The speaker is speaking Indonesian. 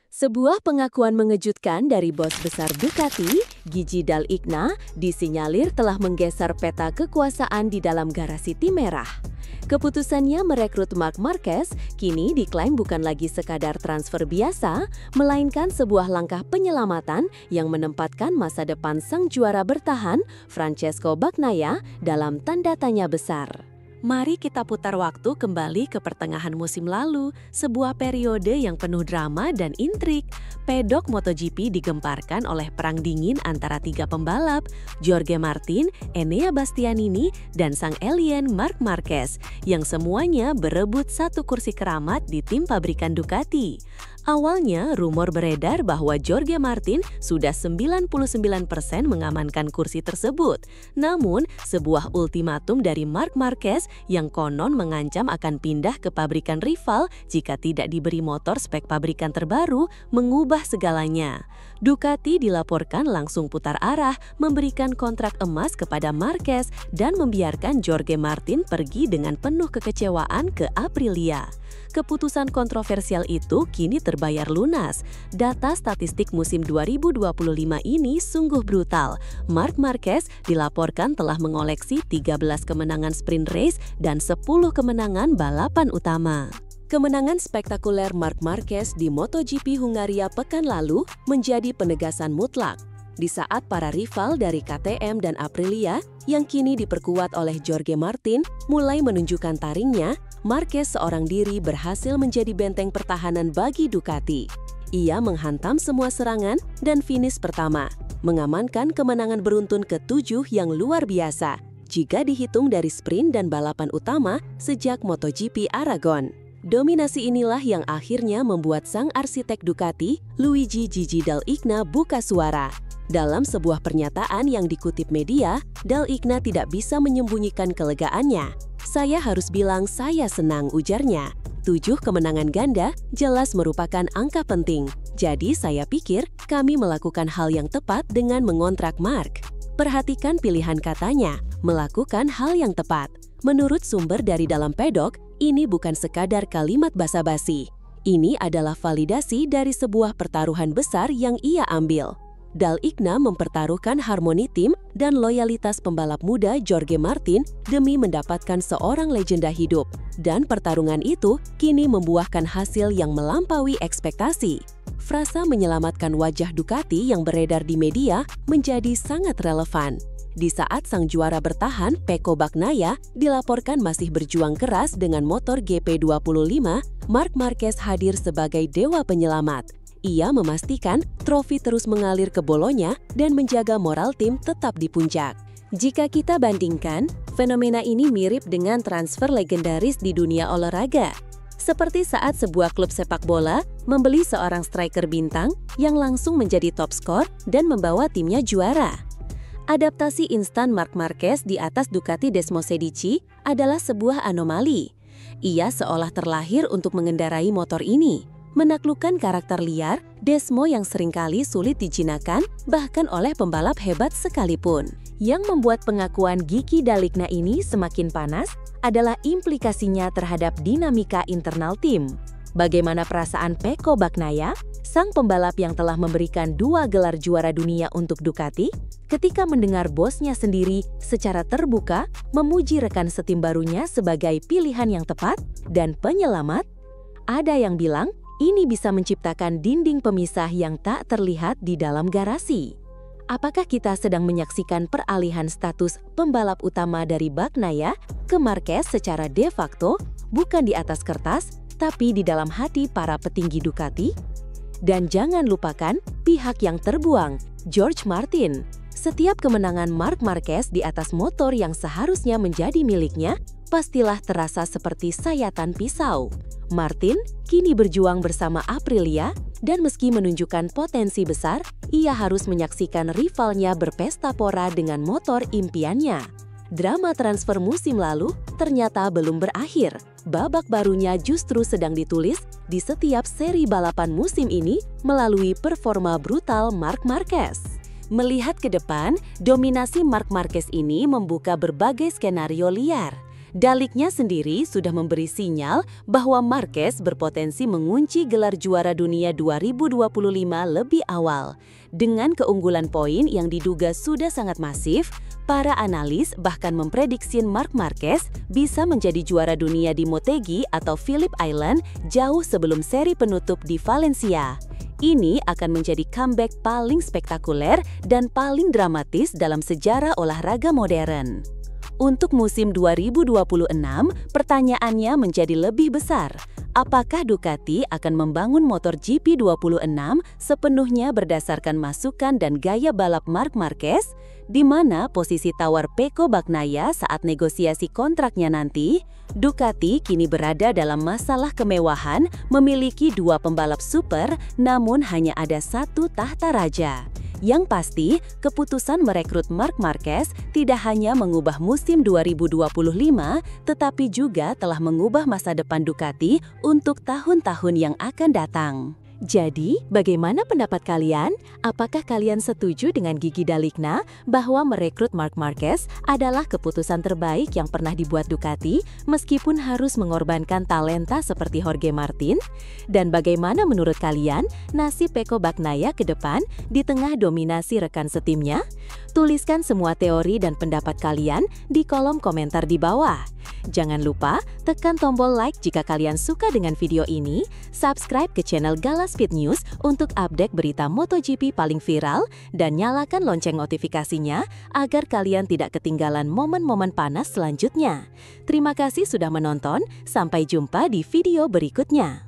Sebuah pengakuan mengejutkan dari bos besar Ducati, Gigi Dall'Igna, disinyalir telah menggeser peta kekuasaan di dalam garasi tim merah. Keputusannya merekrut Marc Marquez kini diklaim bukan lagi sekadar transfer biasa, melainkan sebuah langkah penyelamatan yang menempatkan masa depan sang juara bertahan, Francesco Bagnaia, dalam tanda tanya besar. Mari kita putar waktu kembali ke pertengahan musim lalu, sebuah periode yang penuh drama dan intrik. Pedok MotoGP digemparkan oleh perang dingin antara tiga pembalap, Jorge Martin, Enea Bastianini, dan sang alien Marc Marquez, yang semuanya berebut satu kursi keramat di tim pabrikan Ducati. Awalnya, rumor beredar bahwa Jorge Martin sudah 99% mengamankan kursi tersebut. Namun, sebuah ultimatum dari Marc Marquez yang konon mengancam akan pindah ke pabrikan rival jika tidak diberi motor spek pabrikan terbaru mengubah segalanya. Ducati dilaporkan langsung putar arah, memberikan kontrak emas kepada Marquez dan membiarkan Jorge Martin pergi dengan penuh kekecewaan ke Aprilia. Keputusan kontroversial itu kini terbayar lunas. Data statistik musim 2025 ini sungguh brutal. Marc Marquez dilaporkan telah mengoleksi 13 kemenangan sprint race dan 10 kemenangan balapan utama. Kemenangan spektakuler Marc Marquez di MotoGP Hungaria pekan lalu menjadi penegasan mutlak. Di saat para rival dari KTM dan Aprilia yang kini diperkuat oleh Jorge Martin mulai menunjukkan taringnya, Marquez seorang diri berhasil menjadi benteng pertahanan bagi Ducati. Ia menghantam semua serangan dan finish pertama, mengamankan kemenangan beruntun ke-7 yang luar biasa jika dihitung dari sprint dan balapan utama sejak MotoGP Aragon. Dominasi inilah yang akhirnya membuat sang arsitek Ducati, Luigi Gigi Dall'Igna, buka suara. Dalam sebuah pernyataan yang dikutip media, Dall'Igna tidak bisa menyembunyikan kelegaannya. "Saya harus bilang saya senang," ujarnya. 7 kemenangan ganda jelas merupakan angka penting. Jadi saya pikir kami melakukan hal yang tepat dengan mengontrak Marc. Perhatikan pilihan katanya, melakukan hal yang tepat. Menurut sumber dari dalam pedok, ini bukan sekadar kalimat basa-basi. Ini adalah validasi dari sebuah pertaruhan besar yang ia ambil. Dall'Igna mempertaruhkan harmoni tim dan loyalitas pembalap muda Jorge Martin demi mendapatkan seorang legenda hidup. Dan pertarungan itu kini membuahkan hasil yang melampaui ekspektasi. Frasa menyelamatkan wajah Ducati yang beredar di media menjadi sangat relevan. Di saat sang juara bertahan, Pecco Bagnaia, dilaporkan masih berjuang keras dengan motor GP25, Marc Marquez hadir sebagai dewa penyelamat. Ia memastikan trofi terus mengalir ke Bolonya dan menjaga moral tim tetap di puncak. Jika kita bandingkan, fenomena ini mirip dengan transfer legendaris di dunia olahraga. Seperti saat sebuah klub sepak bola membeli seorang striker bintang yang langsung menjadi top skor dan membawa timnya juara. Adaptasi instan Marc Marquez di atas Ducati Desmosedici adalah sebuah anomali. Ia seolah terlahir untuk mengendarai motor ini. Menaklukkan karakter liar, Desmo yang seringkali sulit dijinakan bahkan oleh pembalap hebat sekalipun. Yang membuat pengakuan Gigi Dall'Igna ini semakin panas adalah implikasinya terhadap dinamika internal tim. Bagaimana perasaan Pecco Bagnaia, sang pembalap yang telah memberikan 2 gelar juara dunia untuk Ducati, ketika mendengar bosnya sendiri secara terbuka memuji rekan setim barunya sebagai pilihan yang tepat dan penyelamat? Ada yang bilang, ini bisa menciptakan dinding pemisah yang tak terlihat di dalam garasi. Apakah kita sedang menyaksikan peralihan status pembalap utama dari Bagnaia ke Marquez secara de facto, bukan di atas kertas, tapi di dalam hati para petinggi Ducati? Dan jangan lupakan pihak yang terbuang, George Martin. Setiap kemenangan Marc Marquez di atas motor yang seharusnya menjadi miliknya, pastilah terasa seperti sayatan pisau. Martin kini berjuang bersama Aprilia, dan meski menunjukkan potensi besar, ia harus menyaksikan rivalnya berpesta pora dengan motor impiannya. Drama transfer musim lalu ternyata belum berakhir. Babak barunya justru sedang ditulis di setiap seri balapan musim ini melalui performa brutal Marc Marquez. Melihat ke depan, dominasi Marc Marquez ini membuka berbagai skenario liar. Daliknya sendiri sudah memberi sinyal bahwa Marquez berpotensi mengunci gelar juara dunia 2025 lebih awal. Dengan keunggulan poin yang diduga sudah sangat masif, para analis bahkan memprediksi Marc Marquez bisa menjadi juara dunia di Motegi atau Phillip Island jauh sebelum seri penutup di Valencia. Ini akan menjadi comeback paling spektakuler dan paling dramatis dalam sejarah olahraga modern. Untuk musim 2026, pertanyaannya menjadi lebih besar. Apakah Ducati akan membangun motor GP26 sepenuhnya berdasarkan masukan dan gaya balap Marc Marquez? Di mana posisi tawar Pecco Bagnaia saat negosiasi kontraknya nanti? Ducati kini berada dalam masalah kemewahan, memiliki 2 pembalap super, namun hanya ada 1 tahta raja. Yang pasti, keputusan merekrut Marc Marquez tidak hanya mengubah musim 2025, tetapi juga telah mengubah masa depan Ducati untuk tahun-tahun yang akan datang. Jadi, bagaimana pendapat kalian? Apakah kalian setuju dengan Gigi Dalikna bahwa merekrut Marc Marquez adalah keputusan terbaik yang pernah dibuat Ducati meskipun harus mengorbankan talenta seperti Jorge Martin? Dan bagaimana menurut kalian nasib Pecco Bagnaia ke depan di tengah dominasi rekan setimnya? Tuliskan semua teori dan pendapat kalian di kolom komentar di bawah. Jangan lupa tekan tombol like jika kalian suka dengan video ini, subscribe ke channel GalasFit News untuk update berita MotoGP paling viral, dan nyalakan lonceng notifikasinya agar kalian tidak ketinggalan momen-momen panas selanjutnya. Terima kasih sudah menonton, sampai jumpa di video berikutnya.